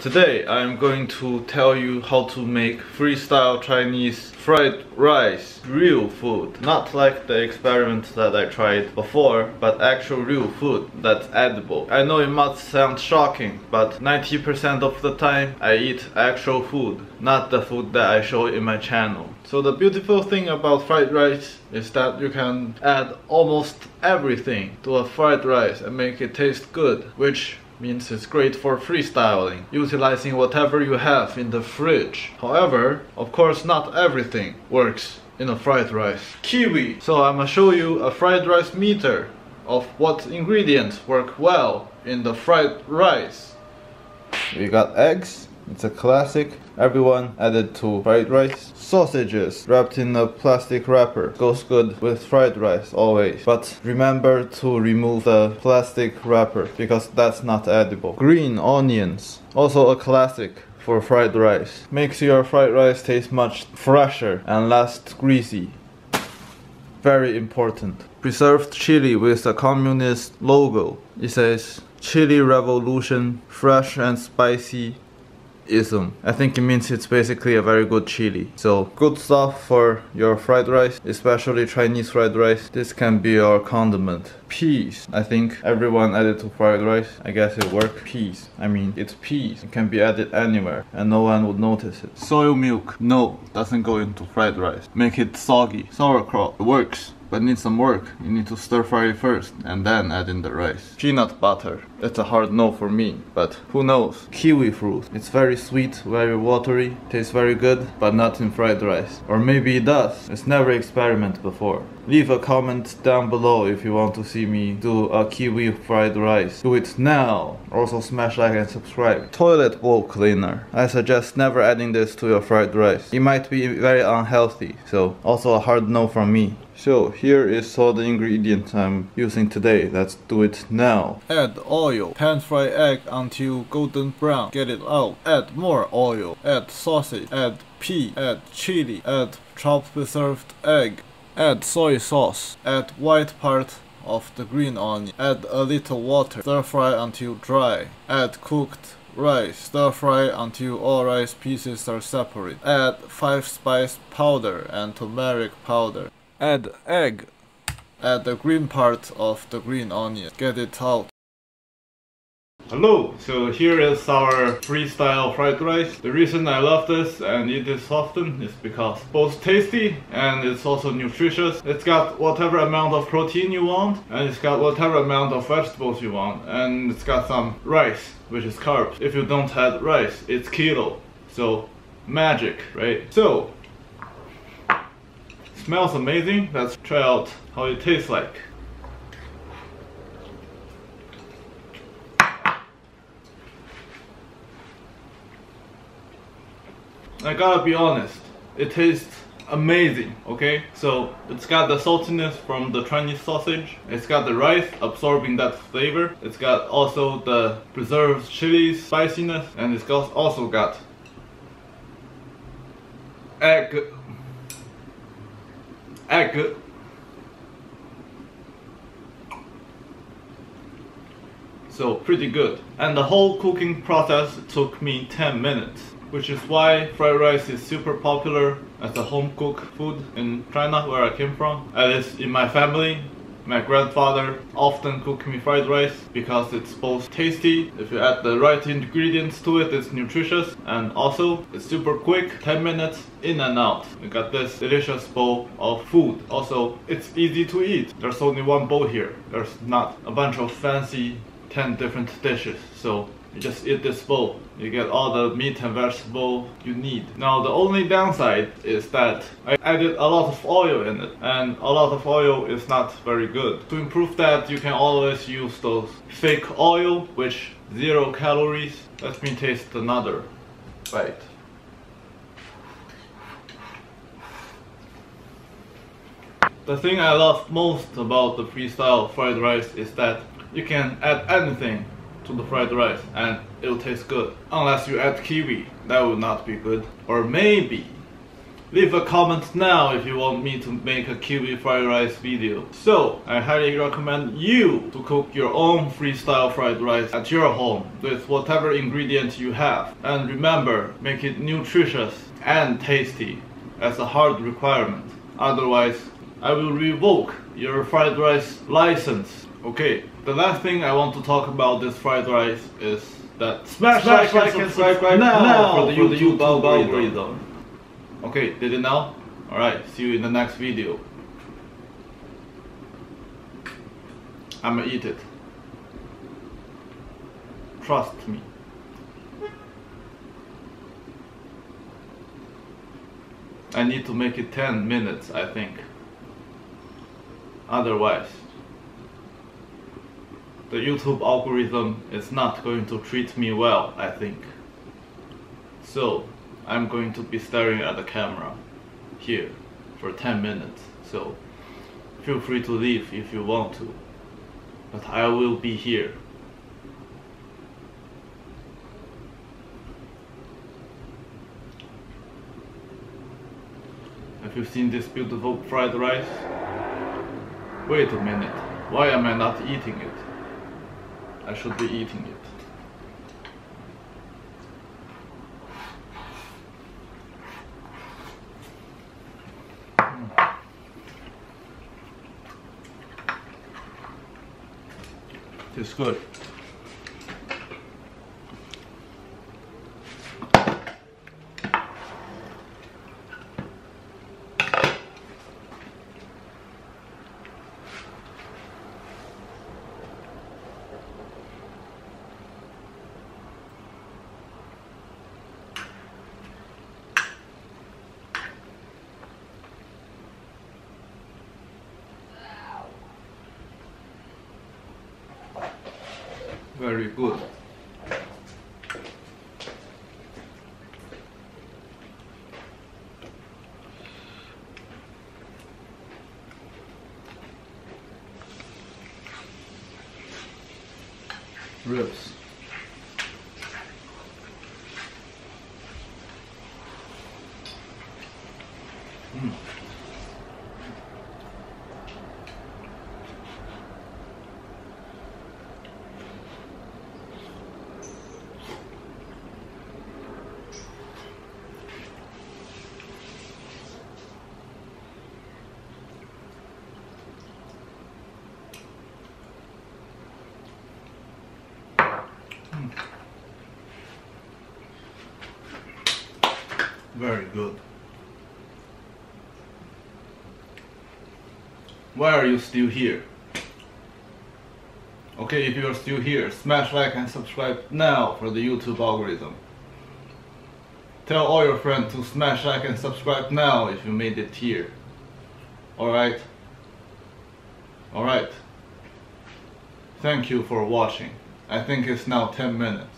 Today I'm going to tell you how to make freestyle Chinese fried rice, real food. Not like the experiment that I tried before, but actual real food that's edible. I know it must sound shocking, but 90% of the time I eat actual food, not the food that I show in my channel. So the beautiful thing about fried rice is that you can add almost everything to a fried rice and make it taste good, which means it's great for freestyling, utilizing whatever you have in the fridge. However, of course not everything works in a fried rice. Kiwi! So I'm gonna show you a fried rice meter of what ingredients work well in the fried rice. We got eggs. It's a classic. Everyone added to fried rice. Sausages wrapped in a plastic wrapper. Goes good with fried rice always. But remember to remove the plastic wrapper because that's not edible. Green onions. Also a classic for fried rice. Makes your fried rice taste much fresher and less greasy. Very important. Preserved chili with the communist logo. It says Chili Revolution, fresh and spicy. I think it means it's basically a very good chili. So good stuff for your fried rice, especially Chinese fried rice. This can be your condiment. Peas. I think everyone added to fried rice. I guess it worked. Peas. I mean, it's peas. It can be added anywhere and no one would notice it. Soy milk. No, doesn't go into fried rice. Make it soggy. Sauerkraut. It works, but needs some work. You need to stir fry it first and then add in the rice. Peanut butter. It's a hard no for me, but who knows. Kiwi fruit. It's very sweet, very watery, tastes very good, but not in fried rice. Or maybe it does. It's never experimented before. Leave a comment down below if you want to see me do a kiwi fried rice. Do it now. Also smash like and subscribe. Toilet bowl cleaner. I suggest never adding this to your fried rice. It might be very unhealthy, so also a hard no from me. So here is all the ingredients I'm using today. Let's do it now. Add oil. Pan fry egg until golden brown. Get it out. Add more oil. Add sausage. Add pea. Add chili. Add chopped preserved egg. Add soy sauce. Add white part of the green onion. Add a little water. Stir fry until dry. Add cooked rice. Stir fry until all rice pieces are separate. Add 5 spice powder and turmeric powder. Add egg. Add the green part of the green onion. Get it out. Hello, so here is our freestyle fried rice. The reason I love this and eat this often is because it's both tasty and it's also nutritious. It's got whatever amount of protein you want, and it's got whatever amount of vegetables you want, and it's got some rice, which is carbs. If you don't add rice, it's keto. So magic, right? So smells amazing. Let's try out how it tastes like. I gotta be honest, it tastes amazing, okay? So it's got the saltiness from the Chinese sausage, it's got the rice absorbing that flavor, it's got also the preserved chili spiciness, and it's also got egg. So pretty good. And the whole cooking process took me 10 minutes. Which is why fried rice is super popular as a home cooked food in China, where I came from. At least in my family, my grandfather often cooked me fried rice because it's both tasty, if you add the right ingredients to it, it's nutritious, and also it's super quick, 10 minutes in and out. We got this delicious bowl of food. Also, it's easy to eat. There's only one bowl here. There's not a bunch of fancy 10 different dishes. So you just eat this bowl. You get all the meat and vegetable you need. Now the only downside is that I added a lot of oil in it, and a lot of oil is not very good. To improve that, you can always use those fake oil, which 0 calories. Let me taste another bite. The thing I love most about the freestyle fried rice is that you can add anything to the fried rice and it'll taste good. Unless you add kiwi, that would not be good. Or maybe Leave a comment now if you want me to make a kiwi fried rice video. So, I highly recommend you to cook your own freestyle fried rice at your home with whatever ingredient you have. And remember, make it nutritious and tasty as a hard requirement. Otherwise, I will revoke your fried rice license. Okay, the last thing I want to talk about this fried rice is that smash like and subscribe now for the YouTube algorithm. Okay, did it now? Alright, see you in the next video. I'ma eat it. Trust me. I need to make it 10 minutes, I think. Otherwise, the YouTube algorithm is not going to treat me well, I think. So, I'm going to be staring at the camera here for 10 minutes. So, feel free to leave if you want to. But I will be here. Have you seen this beautiful fried rice? Wait a minute, why am I not eating it? I should be eating it. It's good. Very good. Ribs. Very good. Why are you still here? Okay, if you are still here, smash like and subscribe now for the YouTube algorithm. Tell all your friends to smash like and subscribe now if you made it here. Alright? Alright. Thank you for watching. I think it's now 10 minutes.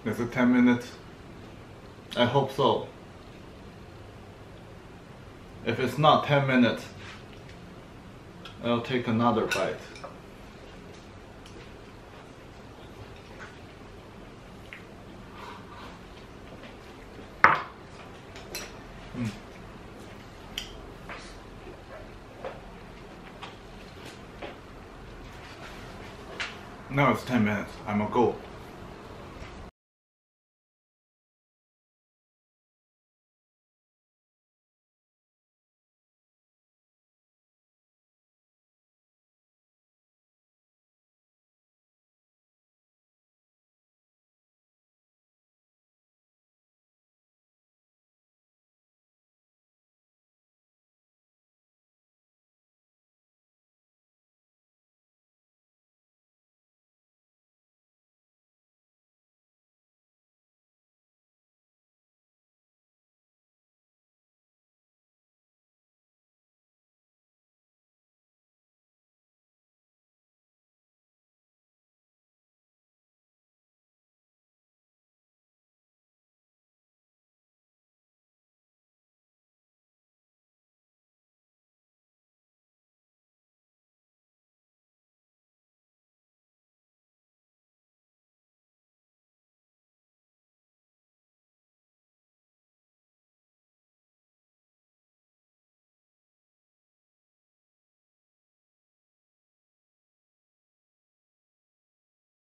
Is it 10 minutes? I hope so. If it's not 10 minutes, I'll take another bite. Now it's 10 minutes. I'ma go.